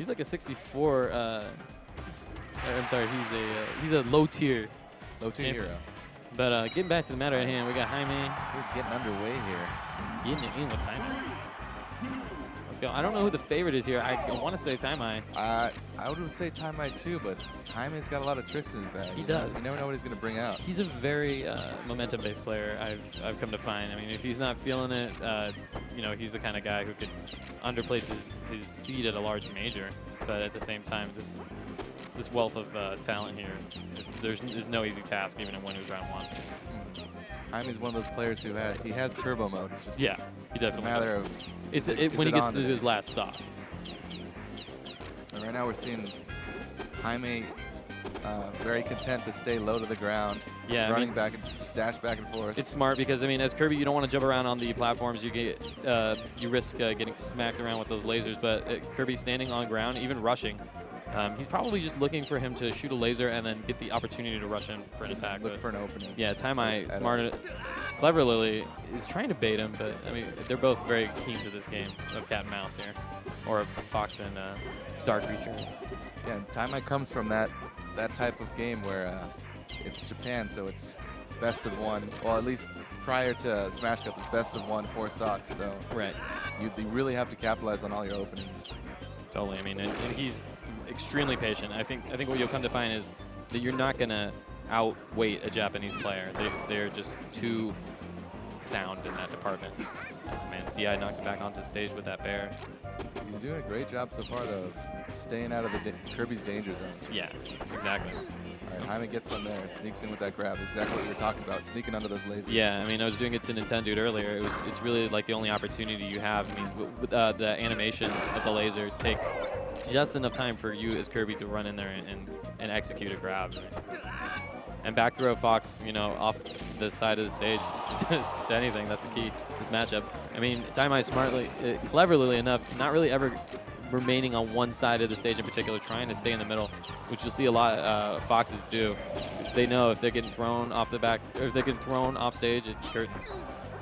He's like a 64. I'm sorry, he's a low tier hero. But getting back to the matter at hand, we got Jaime. We're getting underway here. Getting it in with TaiMai. Let's go. I don't know who the favorite is here. I want to say TaiMai. I would say TaiMai too, but Jaime's got a lot of tricks in his bag. He does. You never know what he's going to bring out. He's a very momentum-based player. I've come to find. I mean, if he's not feeling it, you know, he's the kind of guy who could underplace his seed at a large major. But at the same time, this wealth of talent here, there's no easy task even in winners round 1. Jaime's one of those players who has turbo mode. It's just he definitely. It's a matter of when he gets to his last stop. And right now we're seeing Jaime very content to stay low to the ground. Yeah, running back and just dash back and forth. It's smart because I mean, as Kirby, you don't want to jump around on the platforms. You risk getting smacked around with those lasers. But Kirby standing on ground, even rushing. He's probably just looking for him to shoot a laser and then get the opportunity to rush in for an attack. Look for an opening. Yeah, TaiMai, cleverly is trying to bait him, but I mean, they're both very keen to this game of cat and mouse here, or of fox and star creature. Yeah, TaiMai comes from that type of game where it's Japan, so it's best of 1. Well, at least prior to Smash Cup, it's best of 1, 4 stocks. So right, you really have to capitalize on all your openings. Totally. I mean, and he's extremely patient. I think what you'll come to find is that you're not gonna outweight a Japanese player. They're just too sound in that department. Man, DI knocks him back onto the stage with that bear. He's doing a great job so far, though, of staying out of the Kirby's danger zones. Yeah, exactly. All right, Jaime gets one there, sneaks in with that grab. Exactly what you were talking about, sneaking under those lasers. Yeah, I mean, I was doing it to Nintendo earlier. It's really like the only opportunity you have. I mean, with the animation of the laser takes just enough time for you as Kirby to run in there and execute a grab. And back throw Fox, you know, off the side of the stage to anything. That's the key, this matchup. I mean, TaiMai cleverly enough, not really ever remaining on one side of the stage in particular, trying to stay in the middle, which you'll see a lot of Foxes do. They know if they're getting thrown off the back, or if they're getting thrown off stage, it's curtains.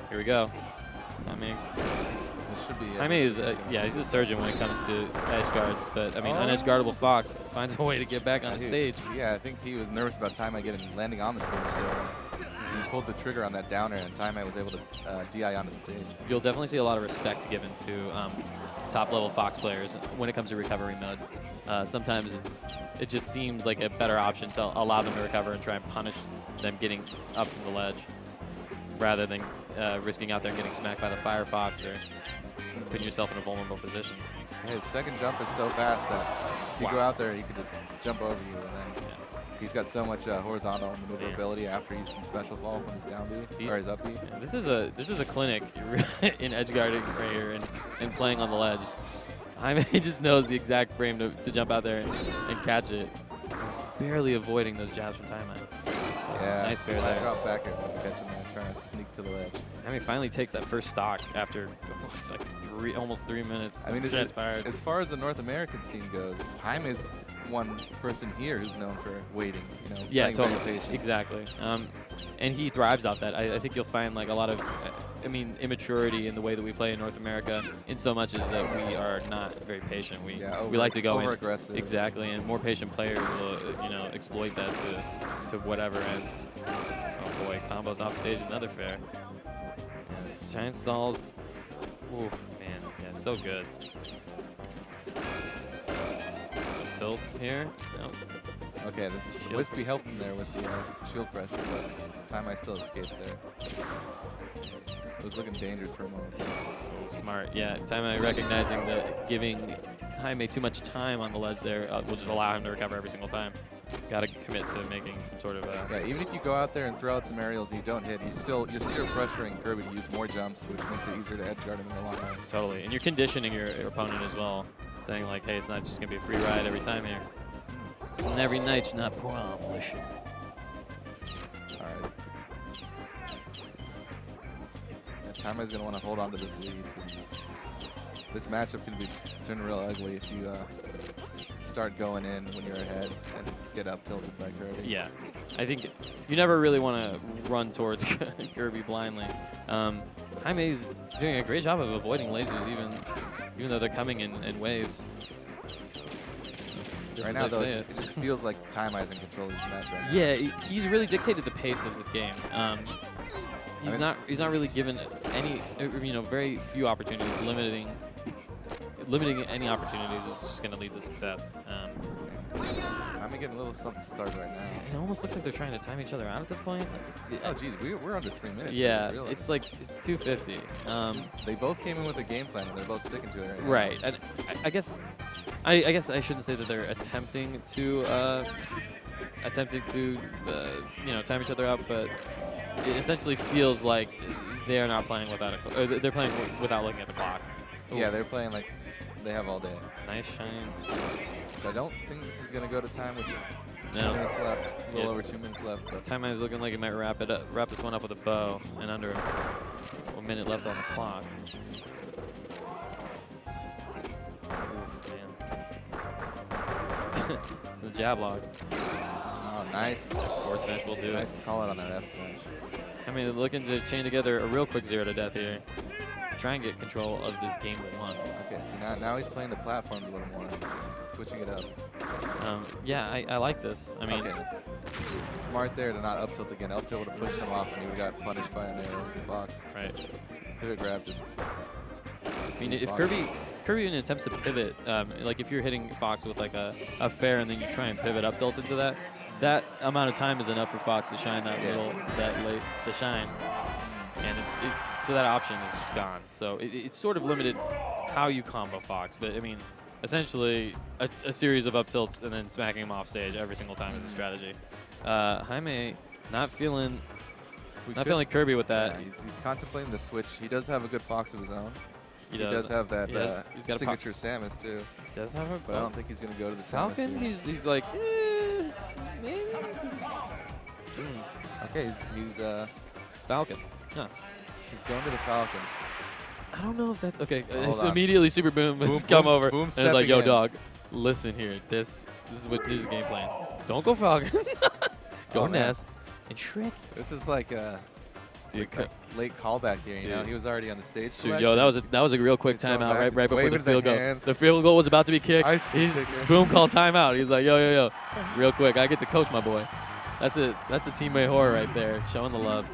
Here we go. I mean, Jaime is, he's a surgeon when it comes to edge guards, but I mean, unedge guardable Fox finds a way to get back on the stage. Yeah, I think he was nervous about TaiMai landing on the stage, so he pulled the trigger on that downer, and TaiMai was able to DI onto the stage. You'll definitely see a lot of respect given to top-level Fox players when it comes to recovery mode. Sometimes it just seems like a better option to allow them to recover and try and punish them getting up from the ledge, rather than risking out there and getting smacked by the Firefox or putting yourself in a vulnerable position. Yeah, his second jump is so fast that if you go out there, he could just jump over you, and then he's got so much horizontal maneuverability after he's in special fall from his down B or his up B. Yeah, this is a clinic in edge guarding right here and playing on the ledge. Jaime just knows the exact frame to jump out there and catch it. He's just barely avoiding those jabs from TaiMai. Yeah, nice bear there. Drop back here, catching that, trying to sneak to the ledge. Jaime finally takes that first stock after like almost 3 minutes. I mean, as far as the North American scene goes, Jaime's one person here who's known for waiting. You know, yeah, totally. Very patient. Exactly. And he thrives off that. I think you'll find like a lot of, immaturity in the way that we play in North America, in so much as that we are not very patient. We like to go over-aggressive. Exactly, and more patient players will exploit that to whatever ends. Oh boy, combos off stage, another fair. Giant stalls. Oof, man, yeah, so good. Tilts here. Nope. Okay, this is Wispy helped him there with the shield pressure, but TaiMai still escaped there. It was looking dangerous for a moment. Oh, smart. Yeah, TaiMai recognizing that giving Jaime too much time on the ledge there will just allow him to recover every single time. Got to commit to making some sort of yeah, even if you go out there and throw out some aerials and you don't hit, you're still pressuring Kirby to use more jumps, which makes it easier to edge guard him in the long run. Totally, and you're conditioning your opponent as well, saying like, hey, it's not just going to be a free ride every time here. And every night's not prom, listen. All right. TaiMai's going to want to hold on to this lead, because this matchup can be just turn real ugly if you start going in when you're ahead and get up tilted by Kirby. Yeah, I think you never really want to run towards Kirby blindly. Jaime's doing a great job of avoiding lasers, even though they're coming in waves. Right now, though, it just feels like TaiMai's in control of this match right now. Yeah, he's really dictated the pace of this game. He's not really given any, very few opportunities. Limiting any opportunities is just going to lead to success. I'm getting a little something to start right now. It almost looks like they're trying to time each other out at this point. Oh, geez, we're under 3 minutes. Yeah, it's like it's 2:50. They both came in with a game plan, and they're both sticking to it right now. Right. And I guess I shouldn't say that they're attempting to time each other out, but it essentially feels like they are not playing without or they're playing without looking at the clock. Ooh. Yeah, they're playing like they have all day. Nice shine. So I don't think this is going to go to time with 2 minutes left, a little over 2 minutes left. TaiMai is looking like it might wrap this one up with a bow, and under a minute left on the clock. Oof, man. It's the jab log. Oh, nice. Forward smash will do it. Nice call out on that F smash. I mean, looking to chain together a real quick 0 to death here. Try and get control of this game 1. Okay, so now he's playing the platforms a little more, switching it up. Yeah, I like this. I mean, smart there to not up tilt again. Up tilt would have pushed him off, and he would have got punished by an arrow from Fox. Right. Pivot grab just. I mean, if Kirby even attempts to pivot, like if you're hitting Fox with like a fair and then you try and pivot up tilt into that amount of time is enough for Fox to shine the shine. And so that option is just gone. So it's sort of limited how you combo Fox, but I mean, essentially a series of up tilts and then smacking him off stage every single time is a strategy. Jaime not feeling Kirby with that. Yeah, he's contemplating the switch. He does have a good Fox of his own. He does have that he's got signature Samus too. He does have a, but I don't think he's going to go to the Falcon. Samus He's like, maybe. Okay, he's Falcon. Huh. He's going to the Falcon. I don't know if that's okay. So immediately Super Boom has come over Boom and is like, "Yo, dog, listen here. This is the game plan. Don't go Falcon. Go Ness and Shrek." This is like a late callback here. You know, he was already on the stage. Dude, yo, that was a real quick timeout right before the field goal. The field goal was about to be kicked. Boom called timeout. He's like, yo, real quick. I get to coach my boy. That's a TaiMai right there, showing the love.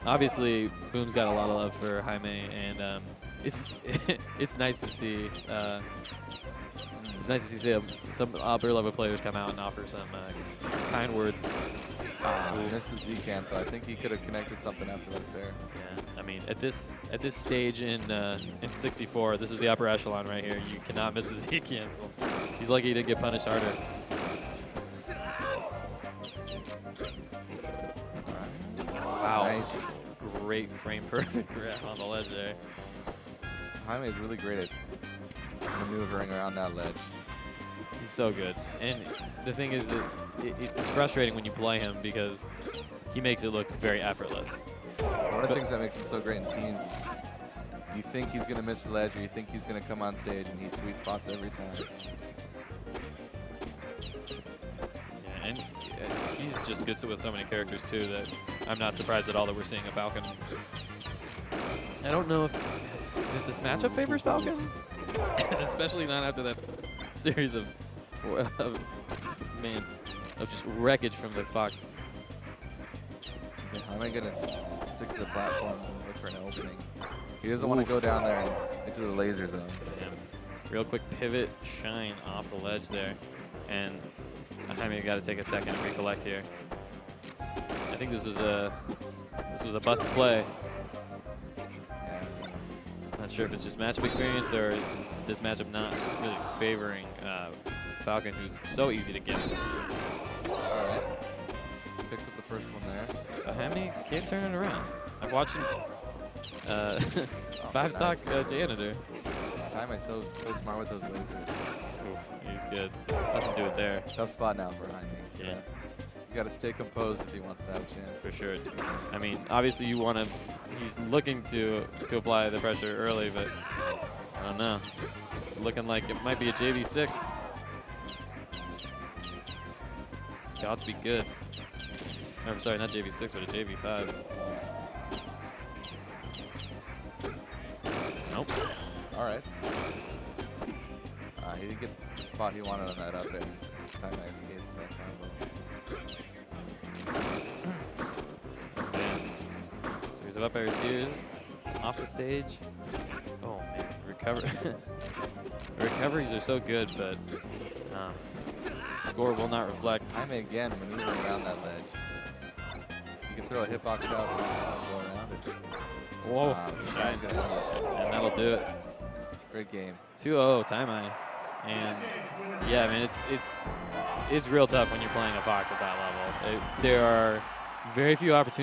Obviously, Boom's got a lot of love for Jaime, and it's nice to see. It's nice to see some upper level players come out and offer some kind words. He missed the Z cancel. I think he could have connected something after that fair. Yeah, I mean, at this stage in 64, this is the upper echelon right here. You cannot miss a Z cancel. He's lucky he didn't get punished harder. Wow. Nice. Great frame perfect grab on the ledge there. Jaime is really great at maneuvering around that ledge. He's so good. And the thing is that it's frustrating when you play him because he makes it look very effortless. One of the things that makes him so great in teams is you think he's going to miss the ledge or you think he's going to come on stage and he sweet spots every time. Yeah, and he's just good with so many characters too that I'm not surprised at all that we're seeing a Falcon. I don't know if this matchup favors Falcon, especially not after that series of just wreckage from the Fox. Yeah, how am I going to stick to the platforms and look for an opening? He doesn't want to go down there and into the laser zone. Damn. Real quick pivot shine off the ledge there, and Jaime got to take a second and recollect here. I think this was a bust play. Not sure if it's just matchup experience or this matchup not really favoring Falcon, who's so easy to get. All right. Picks up the first one there. Jaime can't turn it around. I'm watching 5-stock janitor. TaiMai's so smart with those lasers. Oof, he's good. Nothing to do it there. Tough spot now for Jaime. He's got to stay composed if he wants to have a chance. For sure. I mean, obviously you want to. He's looking to apply the pressure early, but I don't know. Looking like it might be a JV6. Got to be good. I'm sorry, not JV6, but a JV5. Nope. All right. he didn't get the spot he wanted on that up air. TaiMai escaped that combo. Series of up airs here. Off the stage. Oh, man. The recoveries are so good, but score will not reflect. TaiMai again maneuvering around that ledge. You can throw a hitbox out, but it's just not go around it. Whoa. Shine's going to end this. And that'll do it. Great game. 2-0 TaiMai. And yeah, I mean, it's real tough when you're playing a Fox at that level. There are very few opportunities.